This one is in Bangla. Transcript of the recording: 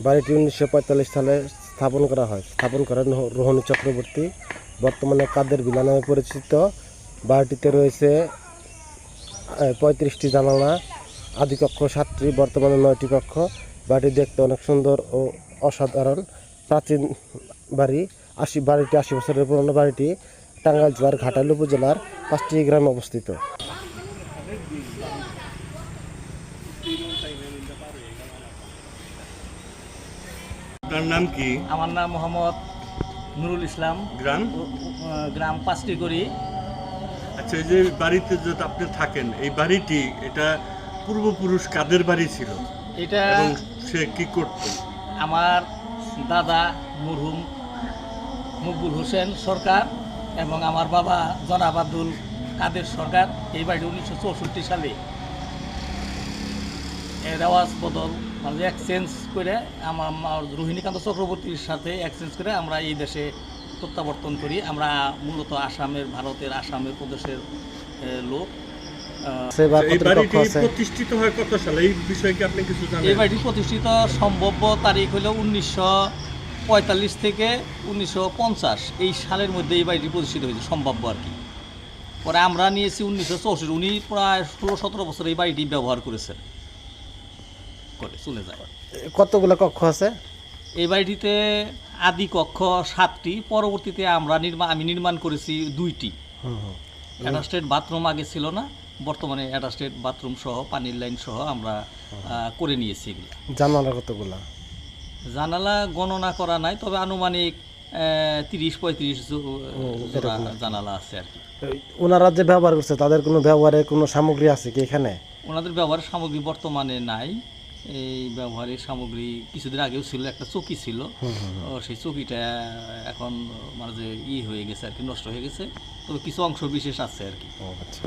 বাড়িটি 1945 সালে স্থাপন করা হয়। স্থাপন করেন রোহিণী চক্রবর্তী। বর্তমানে কাদের ভিলা নামে পরিচিত। বাড়িটিতে রয়েছে 35টি জানালা, আদিকক্ষ 7টি, বর্তমানে 9টি কক্ষ। বাড়িটি দেখতে অনেক সুন্দর ও অসাধারণ প্রাচীন বাড়ি। বাড়িটি 80 বছরের পুরনো। বাড়িটি টাঙ্গাইল জেলার ঘাটাইল উপজেলার 5টি গ্রামে অবস্থিত। আপনার নাম কি? আমার নাম মোহাম্মদ নুরুল ইসলাম। গ্রাম? গ্রাম পাঁচটিগড়ি। আচ্ছা, এই যে বাড়িতে যে আপনি থাকেন, এই বাড়িটি এটা পূর্বপুরুষ কাদের বাড়ি ছিল এটা এবং সে কি করত? আমার দাদা মরহুম মকবুল হোসেন সরকার এবং আমার বাবা জনাব আব্দুল কাদের সরকার। এই বাড়িটি 1964 সালে রেওয়াজ বদল মানে এক্সচেঞ্জ করে আমার রোহিণীকান্ত চক্রবর্তীর সাথে এক্সচেঞ্জ করে আমরা এই দেশে প্রত্যাবর্তন করি। আমরা মূলত ভারতের আসামের প্রদেশের লোক। এই বাড়িটি প্রতিষ্ঠিত হয় কত সালে? এই বিষয়ে কি আপনি কিছু জানেন? এই বাড়িটি প্রতিষ্ঠিত সম্ভাব্য তারিখ হলো 1945 থেকে 1950 এই সালের মধ্যে এই বাড়িটি প্রতিষ্ঠিত হয়েছে, সম্ভাব্য আর কি। পরে আমরা নিয়েছি 1964। উনি প্রায় 16-17 বছর এই বাড়িটি ব্যবহার করেছেন করে চলে যায়। কতগুলো কক্ষ আছে? এই বাড়িটিতে আদি কক্ষ 7টি, পরবর্তীতে আমি নির্মাণ করেছি 2টি। অ্যাটাচড বাথরুম আগে ছিল না, বর্তমানে অ্যাটাচড বাথরুম সহ পানির লাইন সহ আমরা করে নিয়েছি এগুলো। জানালা কতগুলা? জানালা গণনা করা নাই, তবে আনুমানিক 30-35 জানালা আছে আর কি। ওনারা যে ব্যবহার করছে তাদের কোনো ব্যবহারের কোনো সামগ্রী আছে কি এখানে? ওনাদের ব্যবহারের সামগ্রী বর্তমানে নাই। এই ব্যবহারের সামগ্রী কিছুদিন আগেও ছিল, একটা চৌকি ছিল। সেই চৌকিটা এখন মানে যে হয়ে গেছে আর কি, নষ্ট হয়ে গেছে, তবে কিছু অংশ বিশেষ আছে আর কি। আচ্ছা।